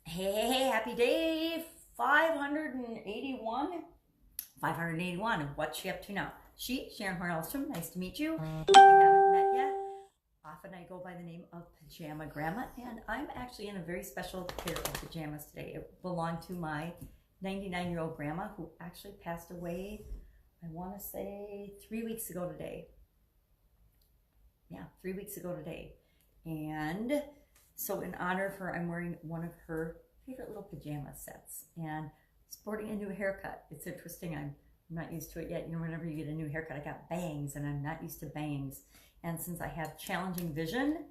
Hey, happy day 581. 581. What's she up to now? Sharon Horne-Ellstrom. Nice to meet you. If we haven't met yet, often I go by the name of Pajama Grandma, and I'm actually in a very special pair of pajamas today. It belonged to my 99-year-old grandma who actually passed away, I want to say 3 weeks ago today. Yeah, 3 weeks ago today. And so in honor of her, I'm wearing one of her favorite little pajama sets and sporting a new haircut. It's interesting. I'm not used to it yet. You know, whenever you get a new haircut, I got bangs and I'm not used to bangs. And since I have challenging vision,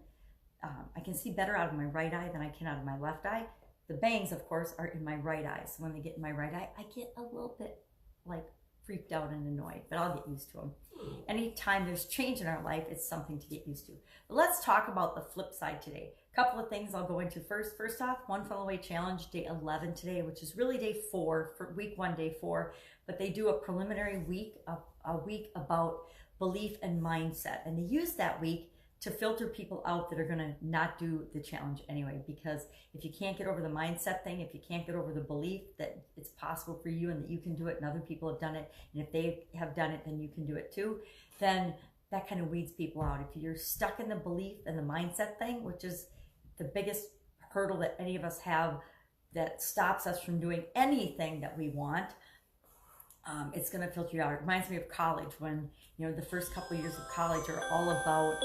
I can see better out of my right eye than I can out of my left eye. The bangs, of course, are in my right eye. So when they get in my right eye, I get a little bit like freaked out and annoyed, but I'll get used to them. Anytime there's change in our life, it's something to get used to. But let's talk about the flip side today. A couple of things I'll go into first. First off, One Funnel Away Challenge, day 11 today, which is really day 4, for week 1, day 4. But they do a preliminary week, a week about belief and mindset. And they use that week to filter people out that are going to not do the challenge anyway. Because if you can't get over the mindset thing, if you can't get over the belief that it's possible for you and that you can do it and other people have done it, and if they have done it, then you can do it too, then that kind of weeds people out. If you're stuck in the belief and the mindset thing, which is the biggest hurdle that any of us have that stops us from doing anything that we want, it's going to filter you out. It reminds me of college when, you know, the first couple of years of college are all about...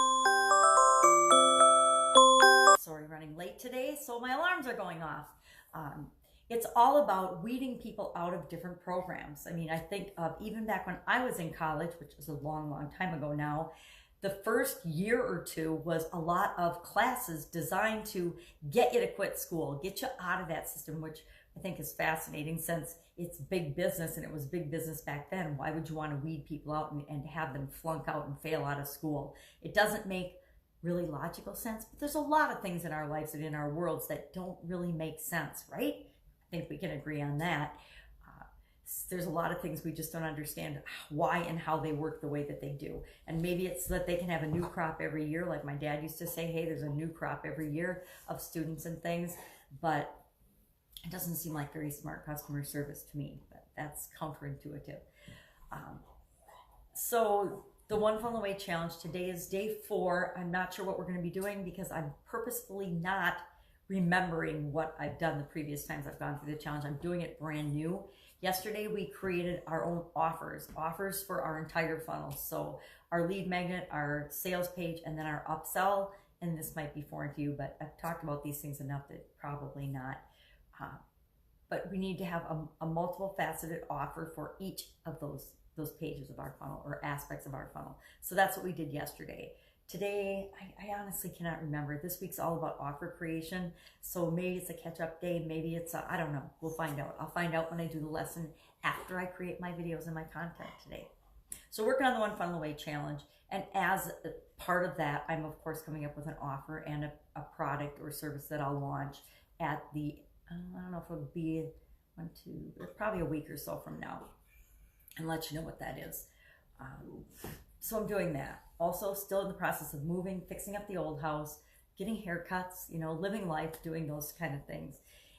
Sorry, running late today, so my alarms are going off. It's all about weeding people out of different programs. I mean, I think of even back when I was in college, which was a long, long time ago now, the first year or two was a lot of classes designed to get you to quit school, get you out of that system, which I think is fascinating since it's big business and it was big business back then. Why would you want to weed people out and have them flunk out and fail out of school? It doesn't make really logical sense, but there's a lot of things in our lives and in our worlds that don't really make sense, right? I think we can agree on that. There's a lot of things we just don't understand why and how they work the way that they do. And maybe it's that they can have a new crop every year. Like my dad used to say, hey, there's a new crop every year of students and things, but it doesn't seem like very smart customer service to me, but that's counterintuitive. So the One Funnel Away Challenge, today is day 4. I'm not sure what we're going to be doing because I'm purposefully not remembering what I've done the previous times I've gone through the challenge. I'm doing it brand new. Yesterday, we created our own offers for our entire funnel. So our lead magnet, our sales page, and then our upsell. And this might be foreign to you, but I've talked about these things enough that probably not. But we need to have a multiple faceted offer for each of those pages of our funnel or aspects of our funnel. So that's what we did yesterday. Today, I honestly cannot remember. This week's all about offer creation. So maybe it's a catch-up day. Maybe it's I don't know. We'll find out. I'll find out when I do the lesson after I create my videos and my content today. So working on the One Funnel Away Challenge. And as part of that, I'm of course coming up with an offer and a product or service that I'll launch at the, I don't know if it'll be probably a week or so from now, and let you know what that is. So I'm doing that. Also still in the process of moving, fixing up the old house, getting haircuts, you know, living life, doing those kind of things.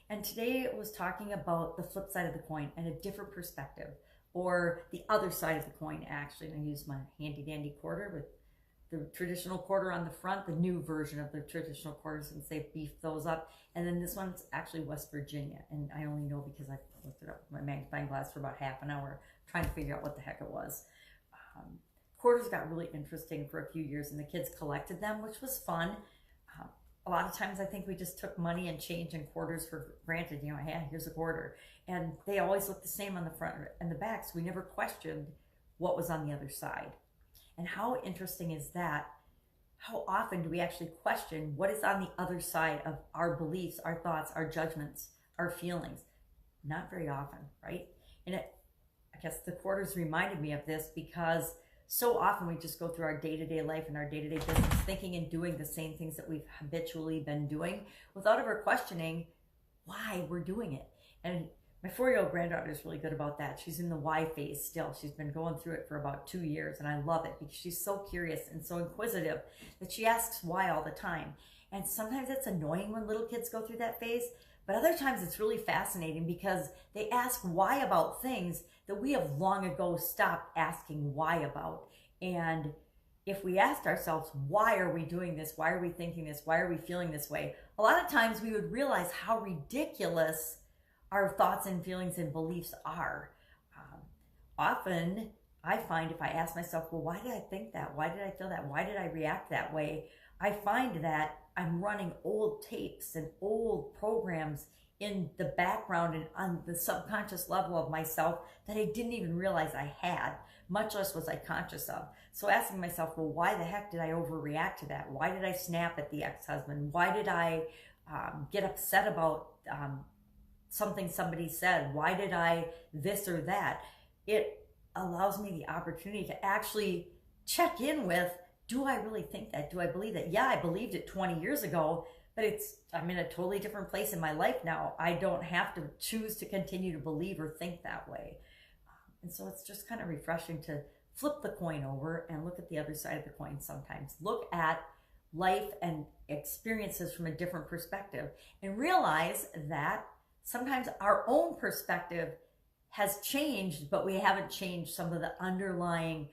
And today it was talking about the flip side of the coin and a different perspective, or the other side of the coin actually. And I use my handy dandy quarter with the traditional quarter on the front, the new version of the traditional quarters, since they've beefed those up. And then this one's actually West Virginia. And I only know because I looked it up with my magnifying glass for about half an hour trying to figure out what the heck it was. Quarters got really interesting for a few years and the kids collected them, which was fun. A lot of times I think we just took money and change and quarters for granted. You know, hey, here's a quarter. And they always look the same on the front and the back, so we never questioned what was on the other side. And how interesting is that? How often do we actually question what is on the other side of our beliefs, our thoughts, our judgments, our feelings? Not very often, right? And I guess the quarters reminded me of this because so often we just go through our day-to-day life and our day-to-day business thinking and doing the same things that we've habitually been doing without ever questioning why we're doing it. And my 4-year-old granddaughter is really good about that. She's in the why phase still. She's been going through it for about 2 years, and I love it because she's so curious and so inquisitive that she asks why all the time. And sometimes it's annoying when little kids go through that phase, But other times it's really fascinating because they ask why about things that we have long ago stopped asking why about. And if we asked ourselves, why are we doing this? Why are we thinking this? Why are we feeling this way? A lot of times we would realize how ridiculous our thoughts and feelings and beliefs are. Often I find if I ask myself, well, why did I think that? Why did I feel that? Why did I react that way? I find that I'm running old tapes and old programs in the background and on the subconscious level of myself that I didn't even realize I had, much less was I conscious of. So asking myself, well, why the heck did I overreact to that? Why did I snap at the ex-husband? Why did I get upset about something somebody said? Why did I this or that? It allows me the opportunity to actually check in with, do I really think that? Do I believe that? Yeah, I believed it 20 years ago, but I'm in a totally different place in my life now. I don't have to choose to continue to believe or think that way. And so it's just kind of refreshing to flip the coin over and look at the other side of the coin sometimes. Look at life and experiences from a different perspective and realize that sometimes our own perspective has changed, but we haven't changed some of the underlying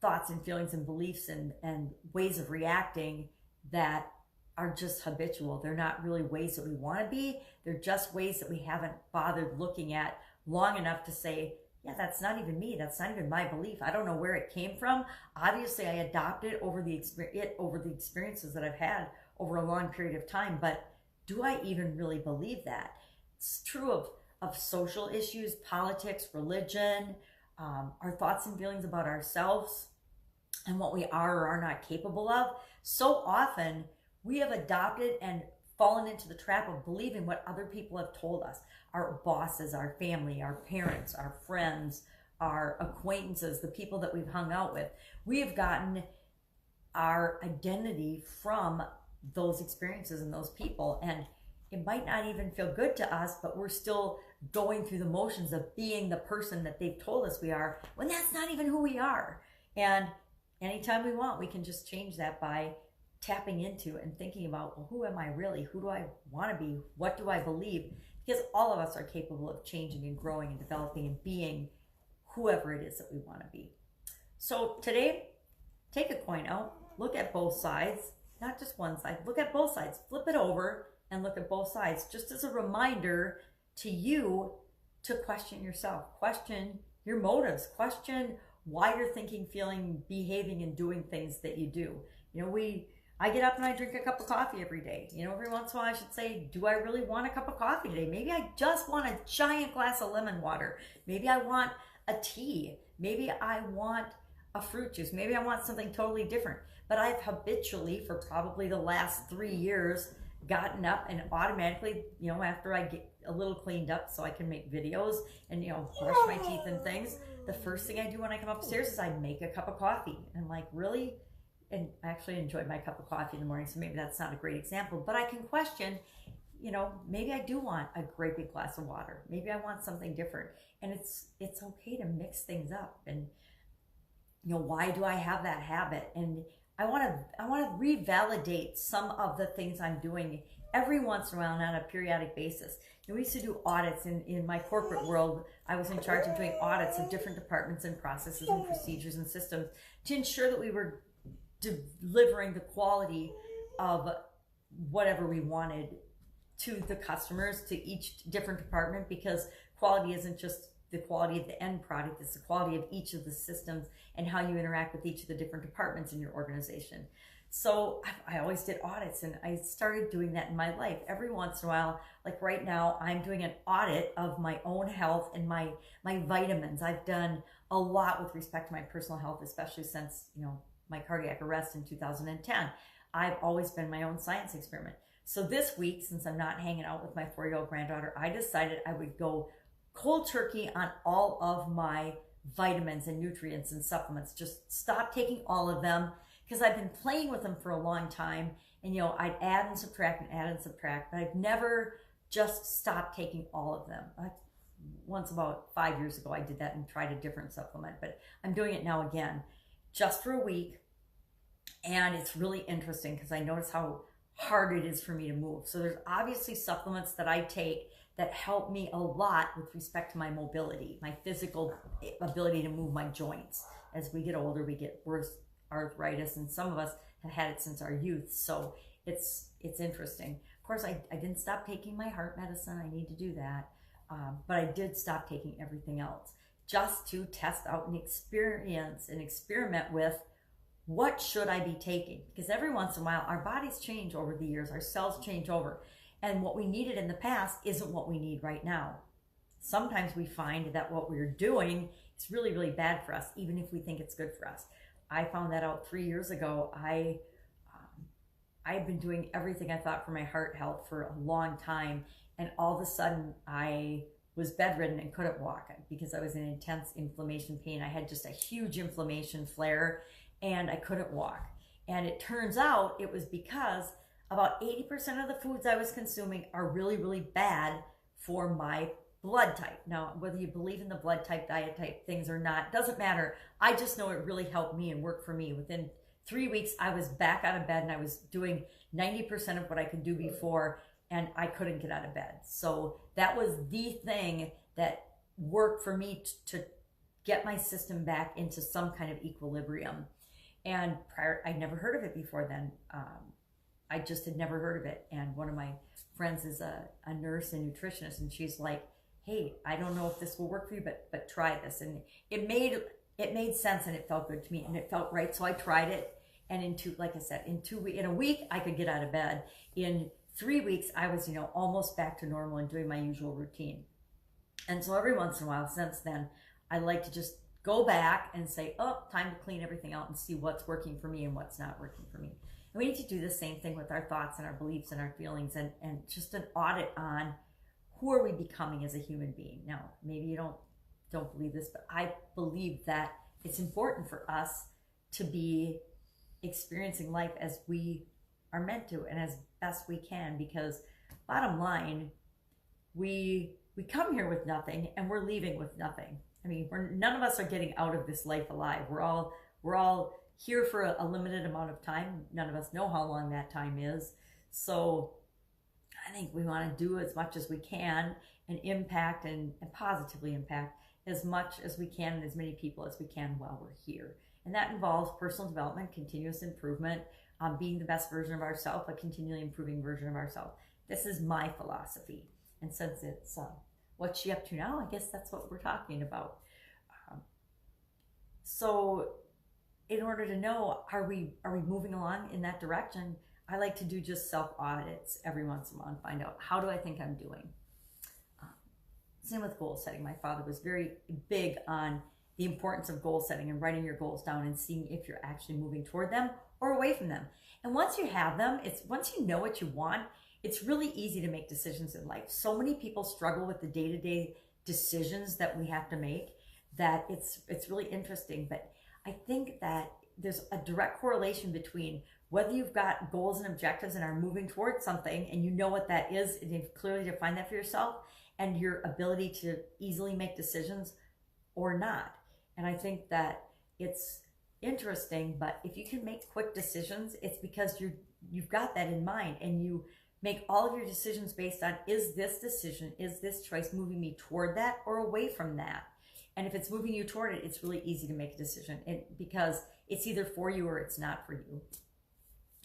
thoughts and feelings and beliefs and ways of reacting that are just habitual. They're not really ways that we want to be. They're just ways that we haven't bothered looking at long enough to say, yeah, that's not even me. That's not even my belief. I don't know where it came from. Obviously, I adopted it over the experiences that I've had over a long period of time, but do I even really believe that? It's true of social issues, politics, religion, our thoughts and feelings about ourselves and what we are or are not capable of. So often we have adopted and fallen into the trap of believing what other people have told us. Our bosses, our family, our parents, our friends, our acquaintances, the people that we've hung out with. We have gotten our identity from those experiences and those people. And it might not even feel good to us, but we're still going through the motions of being the person that they've told us we are, when that's not even who we are. And anytime we want, we can just change that by tapping into and thinking about, well, who am I really? Who do I want to be? What do I believe? Because all of us are capable of changing and growing and developing and being whoever it is that we want to be. So today, take a coin out, look at both sides, not just one side, look at both sides, flip it over and look at both sides, just as a reminder to you to question yourself, question your motives, question why you're thinking, feeling, behaving, and doing things that you do. You know, I get up and I drink a cup of coffee every day. You know, every once in a while I should say, do I really want a cup of coffee today? Maybe I just want a giant glass of lemon water. Maybe I want a tea. Maybe I want a fruit juice. Maybe I want something totally different. But I've habitually, for probably the last 3 years, gotten up and automatically, you know, after I get a little cleaned up so I can make videos and, you know, brush my teeth and things, the first thing I do when I come upstairs is I make a cup of coffee. And I'm like, really? And I actually enjoy my cup of coffee in the morning, so maybe that's not a great example, but I can question, you know, maybe I do want a great big glass of water. Maybe I want something different. And it's okay to mix things up. And, you know, why do I have that habit? And I want to revalidate some of the things I'm doing every once in a while on a periodic basis. And we used to do audits in my corporate world. I was in charge of doing audits of different departments and processes and procedures and systems to ensure that we were delivering the quality of whatever we wanted to the customers, to each different department, because quality isn't just the quality of the end product, it's the quality of each of the systems and how you interact with each of the different departments in your organization. So I always did audits, and I started doing that in my life. Every once in a while, like right now, I'm doing an audit of my own health and my vitamins. I've done a lot with respect to my personal health, especially since, you know, my cardiac arrest in 2010. I've always been my own science experiment. So this week, since I'm not hanging out with my 4-year-old granddaughter, I decided I would go cold turkey on all of my vitamins and nutrients and supplements. Just stop taking all of them, because I've been playing with them for a long time. And, you know, I'd add and subtract and add and subtract, but I've never just stopped taking all of them. Once about 5 years ago, I did that and tried a different supplement, but I'm doing it now again, just for a week. And it's really interesting because I notice how hard it is for me to move. So there's obviously supplements that I take that help me a lot with respect to my mobility, my physical ability to move my joints. As we get older, we get worse arthritis, and some of us have had it since our youth. So it's interesting. Of course, I didn't stop taking my heart medicine. I need to do that. But I did stop taking everything else just to test out and experience and experiment with what should I be taking? Because every once in a while, our bodies change over the years, our cells change over. And what we needed in the past isn't what we need right now. Sometimes we find that what we're doing is really, really bad for us, even if we think it's good for us. I found that out 3 years ago. I've been doing everything I thought for my heart health for a long time. And all of a sudden, I was bedridden and couldn't walk because I was in intense inflammation pain. I had just a huge inflammation flare and I couldn't walk. And it turns out it was because about 80% of the foods I was consuming are really, really bad for my blood type. Now, whether you believe in the blood type, diet type things or not, doesn't matter. I just know it really helped me and worked for me. Within 3 weeks, I was back out of bed and I was doing 90% of what I could do before, and I couldn't get out of bed. So that was the thing that worked for me to get my system back into some kind of equilibrium. And prior, I'd never heard of it before then. I just had never heard of it. And one of my friends is a nurse and nutritionist, and she's like, hey, I don't know if this will work for you, but try this. And it made sense, and it felt good to me, and it felt right. So I tried it. And like I said, in a week, I could get out of bed. In 3 weeks, I was, almost back to normal and doing my usual routine. And so every once in a while since then, I like to just go back and say, oh, time to clean everything out and see what's working for me and what's not working for me. And we need to do the same thing with our thoughts and our beliefs and our feelings, and just an audit on who are we becoming as a human being. Now, maybe you don't believe this, but I believe that it's important for us to be experiencing life as we are meant to and as best we can, because bottom line, we come here with nothing and we're leaving with nothing. I mean, none of us are getting out of this life alive. We're all here for a limited amount of time. None of us know how long that time is. So I think we want to do as much as we can and impact and positively impact as much as we can and as many people as we can while we're here. And that involves personal development, continuous improvement, being the best version of ourselves, a continually improving version of ourselves. This is my philosophy. And since it's what's she up to now, I guess that's what we're talking about. So in order to know, are we moving along in that direction, I like to do just self-audits every once in a while and find out, how do I think I'm doing? Same with goal setting. My father was very big on the importance of goal setting and writing your goals down and seeing if you're actually moving toward them or away from them. And once you have them, once you know what you want, it's really easy to make decisions in life. So many people struggle with the day-to-day decisions that we have to make that it's really interesting. But I think that there's a direct correlation between whether you've got goals and objectives and are moving towards something and you know what that is and you've clearly defined that for yourself, and your ability to easily make decisions or not. And I think that it's interesting, but if you can make quick decisions, it's because you've got that in mind, and you make all of your decisions based on, is this decision, is this choice moving me toward that or away from that? And if it's moving you toward it, it's really easy to make a decision because it's either for you or it's not for you.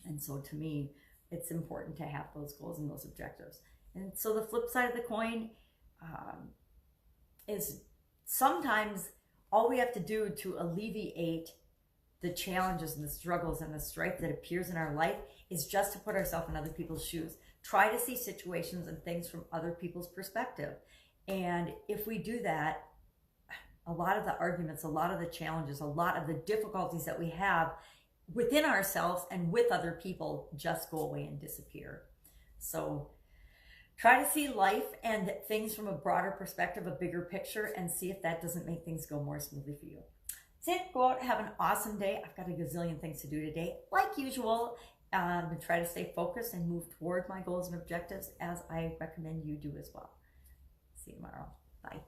And so to me, it's important to have those goals and those objectives. And so the flip side of the coin is sometimes all we have to do to alleviate the challenges and the struggles and the strife that appears in our life is just to put ourselves in other people's shoes. Try to see situations and things from other people's perspective. And if we do that, a lot of the arguments, a lot of the challenges, a lot of the difficulties that we have within ourselves and with other people just go away and disappear. So try to see life and things from a broader perspective, a bigger picture, and see if that doesn't make things go more smoothly for you. That's it. Go out, have an awesome day. I've got a gazillion things to do today, like usual, and try to stay focused and move toward my goals and objectives as I recommend you do as well. See you tomorrow. Bye.